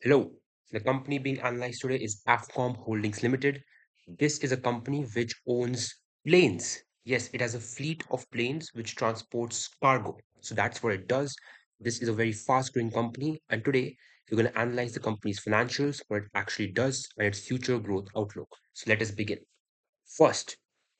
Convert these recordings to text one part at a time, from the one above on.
Hello. The company being analyzed today is Afcom Holdings Ltd. This is a company which owns planes. Yes, it has a fleet of planes which transports cargo. So that's what it does. This is a very fast growing company. And today we're going to analyze the company's financials, what it actually does, and its future growth outlook. So let us begin. First,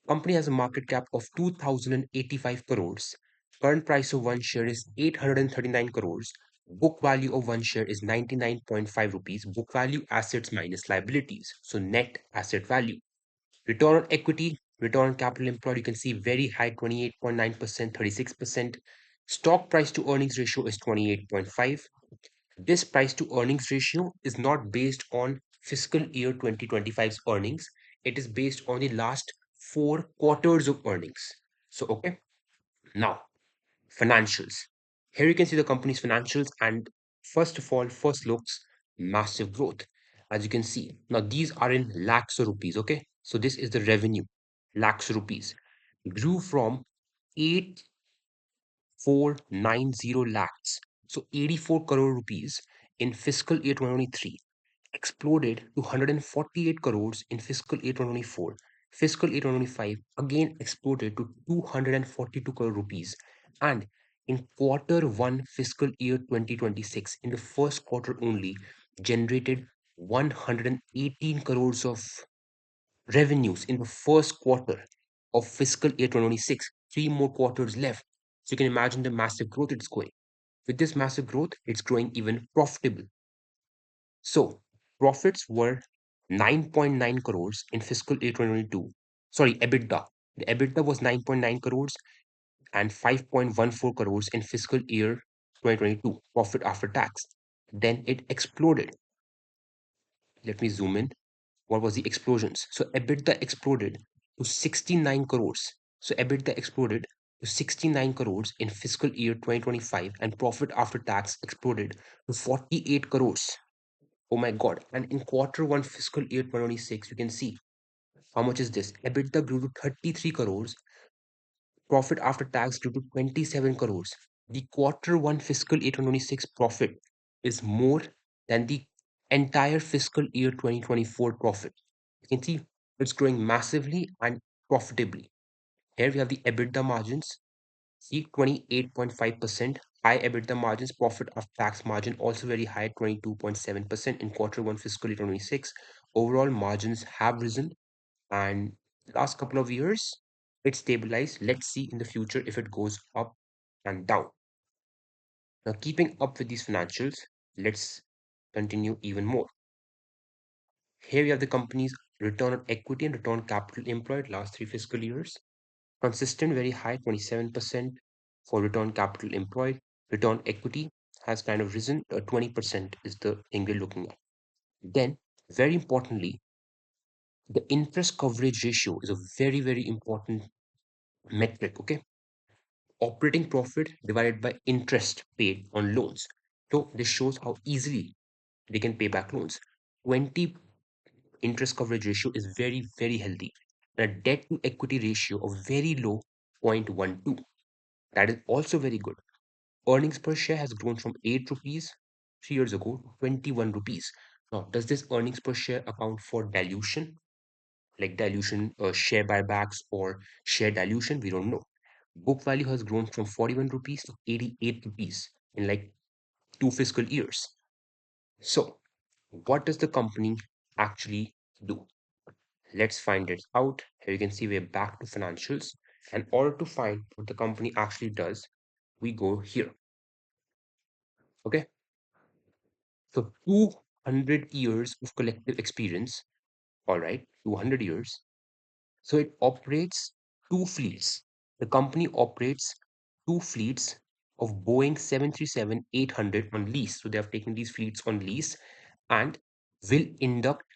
company has a market cap of 2085 crores. Current price of one share is 839 crores. Book value of one share is 99.5 rupees. Book value assets minus liabilities. So net asset value. Return on equity, return on capital employed, you can see very high 28.9%, 36%. Stock price to earnings ratio is 28.5. This price to earnings ratio is not based on fiscal year 2025's earnings. It is based on the last 4 quarters of earnings. So, okay, now financials. Here you can see the company's financials, and first of all, first looks massive growth. As you can see, now these are in lakhs of rupees, okay? So, this is the revenue, lakhs of rupees. Grew from 8,490 lakhs, so 84 crore rupees in fiscal year 2023, exploded to 148 crores in fiscal year 2024. Fiscal year 2025 again exploded to 242 crore rupees. And in quarter one fiscal year 2026, in the first quarter only, generated 118 crores of revenues in the first quarter of fiscal year 2026. Three more quarters left. So you can imagine the massive growth it's going. With this massive growth, it's growing even profitable. So profits were 9.9 crores in fiscal year 2022. Sorry, EBITDA. The EBITDA was 9.9 crores and 5.14 crores in fiscal year 2022, profit after tax. Then it exploded. Let me zoom in. What was the explosions? So EBITDA exploded to 69 crores. So EBITDA exploded to 69 crores in fiscal year 2025, and profit after tax exploded to 48 crores. Oh my God. And in quarter one fiscal year 2026, you can see how much is this? EBITDA grew to 33 crores, profit after tax grew to 27 crores. The quarter one fiscal year 2026 profit is more than the entire fiscal year 2024 profit. You can see it's growing massively and profitably. Here we have the EBITDA margins. See 28.5%. High EBITDA margins, profit after tax margin also very high, 22.7% in quarter one fiscal year 2026. Overall margins have risen, and last couple of years it stabilized. Let's see in the future if it goes up and down. Now, keeping up with these financials, let's continue even more. Here we have the company's return on equity and return on capital employed last three fiscal years. Consistent, very high, 27% for return on capital employed. Return on equity has kind of risen, 20% is the thing we're looking at. Then, very importantly, the interest coverage ratio is a very, very important metric, okay? Operating profit divided by interest paid on loans. So this shows how easily they can pay back loans. 20 interest coverage ratio is very, very healthy. And a debt to equity ratio of very low 0.12. That is also very good. Earnings per share has grown from 8 rupees 3 years ago to 21 rupees. Now, does this earnings per share account for dilution, like dilution, share buybacks, or share dilution? We don't know. Book value has grown from 41 rupees to 88 rupees in like 2 fiscal years. So, what does the company actually do? Let's find it out. Here you can see we're back to financials. In order to find what the company actually does, we go here. Okay. So 200 years of collective experience. All right. 200 years. So it operates two fleets. The company operates two fleets of Boeing 737-800 on lease. So they have taken these fleets on lease and will induct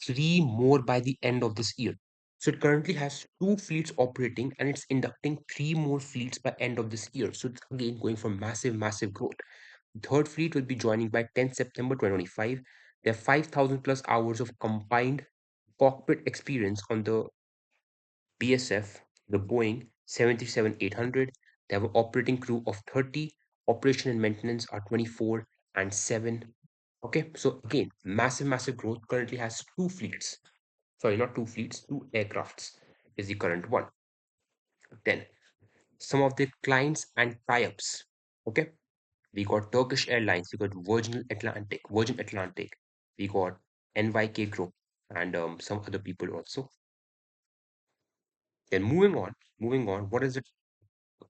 three more by the end of this year. So it currently has two fleets operating and it's inducting three more fleets by end of this year. So it's again going for massive, massive growth. The third fleet will be joining by 10th September 2025. They have 5,000 plus hours of combined cockpit experience on the BSF, the Boeing 737-800. They have an operating crew of 30. Operation and maintenance are 24 and 7. Okay, so again, massive growth, currently has two fleets. Sorry, not two fleets, two aircrafts is the current one. Then some of the clients and tie-ups. Okay, we got Turkish Airlines, we got Virgin Atlantic, we got NYK Group, and some other people also. Then moving on, what is the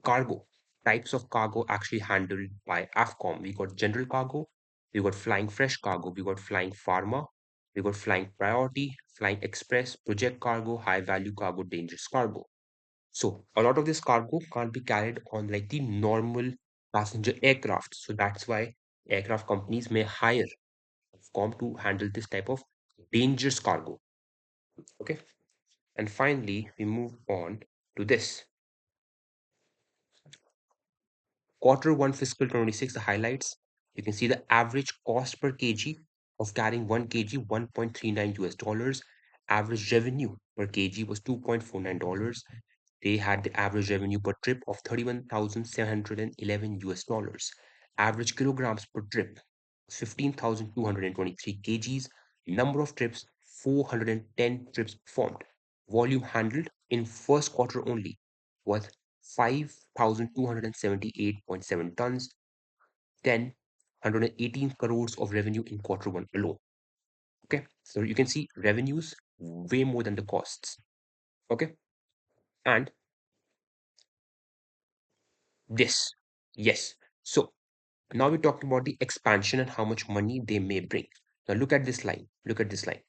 cargo? Types of cargo actually handled by Afcom. We got general cargo, we got flying fresh cargo, we got flying pharma, we got flying priority, flying express, project cargo, high value cargo, dangerous cargo. So a lot of this cargo can't be carried on like the normal passenger aircraft. So that's why aircraft companies may hire Afcom to handle this type of dangerous cargo. Okay. And finally, we move on to this. Quarter one fiscal 26, the highlights. You can see the average cost per kg of carrying 1 kg, 1.39 US dollars. Average revenue per kg was $2.49. They had the average revenue per trip of 31,711 US dollars. Average kilograms per trip was 15,223 kgs. Number of trips, 410 trips performed. Volume handled in first quarter only was 5,278.7 tons, 118 crores of revenue in quarter one alone. Okay, so you can see revenues way more than the costs. Okay, and this, yes. So now we're talking about the expansion and how much money they may bring. Now look at this line. Look at this line.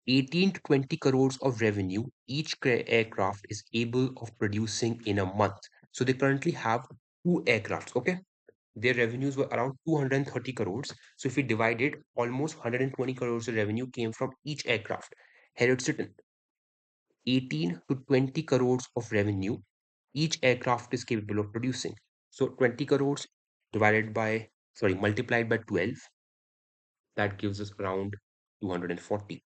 18 to 20 crores of revenue each aircraft is able of producing in a month. So they currently have two aircrafts. Okay, their revenues were around 230 crores. So if we divided, almost 120 crores of revenue came from each aircraft. Here it's written 18 to 20 crores of revenue each aircraft is capable of producing. So 20 crores divided by, sorry, multiplied by 12, that gives us around 240.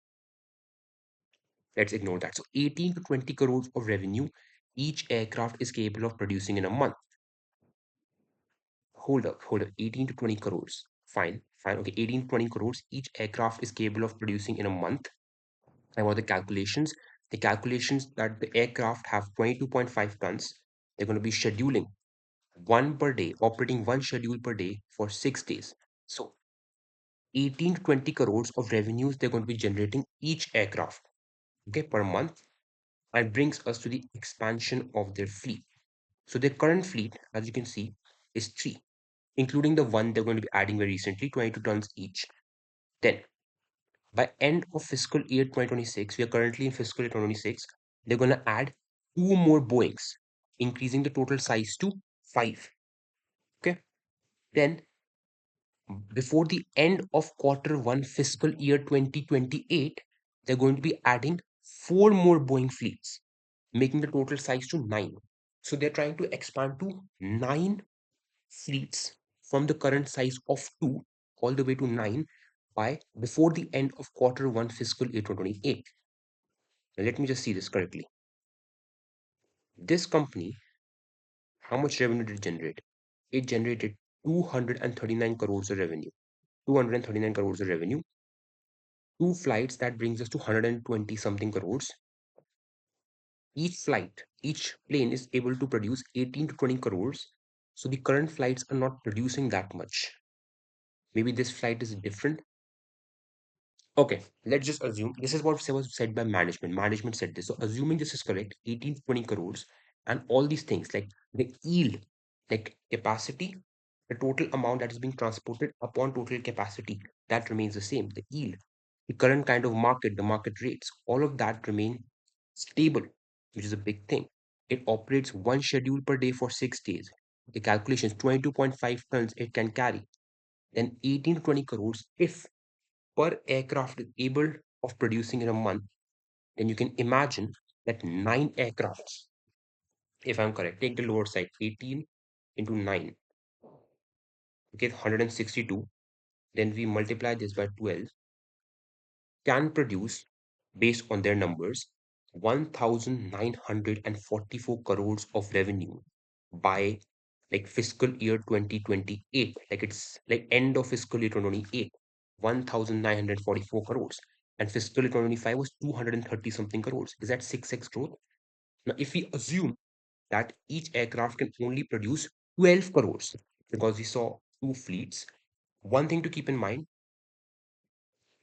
Let's ignore that. So 18 to 20 crores of revenue each aircraft is capable of producing in a month. Hold up. 18 to 20 crores. Fine. Okay, 18 to 20 crores each aircraft is capable of producing in a month. And what are the calculations? The calculations that the aircraft have 22.5 tons. They're going to be scheduling one per day, operating one schedule per day for 6 days. So 18 to 20 crores of revenues they're going to be generating each aircraft, okay, per month, and brings us to the expansion of their fleet. So their current fleet, as you can see, is three, including the one they're going to be adding very recently, 22 tons each. Then by end of fiscal year 2026, we are currently in fiscal year 2026, they're going to add two more Boeings, increasing the total size to five. Okay. Then before the end of quarter one fiscal year 2028, they're going to be adding four more Boeing fleets, making the total size to nine. So they're trying to expand to nine fleets from the current size of two all the way to nine by before the end of quarter one fiscal year 2028. Now let me just see this correctly. This company, how much revenue did it generate? It generated 239 crores of revenue. 239 crores of revenue. Two flights, that brings us to 120 something crores. Each plane is able to produce 18 to 20 crores. So the current flights are not producing that much. Maybe this flight is different. Okay, let's just assume this is what was said by management. Management said this. So assuming this is correct, 18 to 20 crores and all these things like the yield, like capacity, the total amount that is being transported upon total capacity, that remains the same. The yield, the current kind of market, the market rates, all of that remain stable, which is a big thing. It operates one schedule per day for 6 days. The calculations 22.5 tons it can carry. Then 18 to 20 crores if per aircraft is able of producing in a month, then you can imagine that nine aircrafts, if I'm correct, take the lower side, 18 into 9, okay, 162. Then we multiply this by 12, can produce, based on their numbers, 1,944 crores of revenue by like fiscal year 2028, like it's like end of fiscal year 2028, 1,944 crores. And fiscal year 2025 was 230 something crores. Is that 6x growth? Now, if we assume that each aircraft can only produce 12 crores because we saw two fleets, one thing to keep in mind,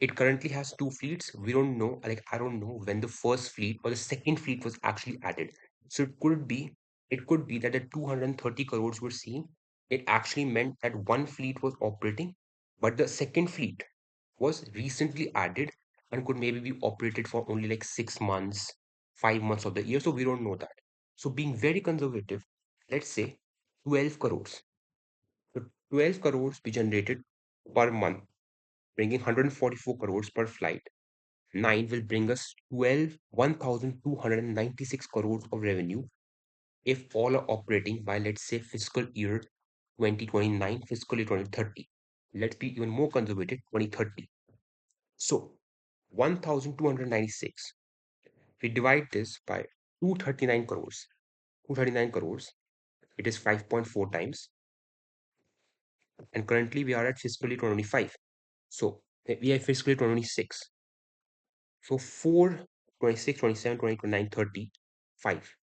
it currently has two fleets. We don't know, like I don't know when the first fleet or the second fleet was actually added. So it could be that the 230 crores we're seeing, it actually meant that one fleet was operating, but the second fleet was recently added and could maybe be operated for only like 6 months, 5 months of the year. So we don't know that. So being very conservative, let's say 12 crores. So 12 crores be generated per month, bringing 144 crores per flight. 9 will bring us 1,296 crores of revenue if all are operating by, let's say, fiscal year 2029, fiscal year 2030. Let's be even more conservative, 2030. So 1,296, we divide this by 239 crores. 239 crores, it is 5.4 times. And currently we are at fiscal year 2025. So we are fiscal year 2026. So 4, 26, 27, 28, 29, 30, 5.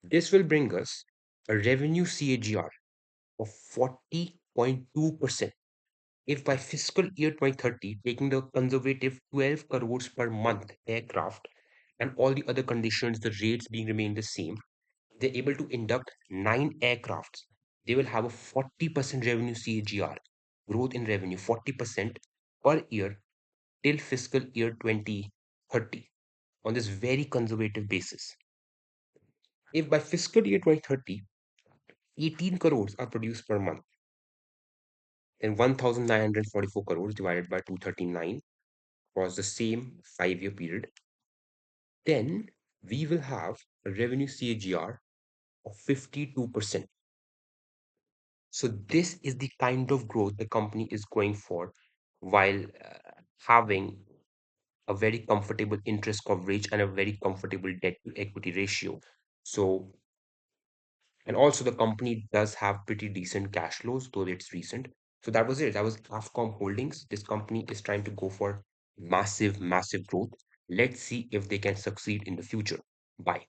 This will bring us a revenue CAGR of 40.2%. If by fiscal year 2030, taking the conservative 12 crores per month aircraft and all the other conditions, the rates being remain the same, they're able to induct 9 aircrafts. They will have a 40% revenue CAGR, growth in revenue, 40% per year till fiscal year 2030 on this very conservative basis. If by fiscal year 2030, 18 crores are produced per month, then 1,944 crores divided by 239 was the same 5-year period, then we will have a revenue CAGR of 52%. So this is the kind of growth the company is going for while having a very comfortable interest coverage and a very comfortable debt to equity ratio. So, and also the company does have pretty decent cash flows, though it's recent. So that was it. That was Afcom Holdings. This company is trying to go for massive, massive growth. Let's see if they can succeed in the future. Bye.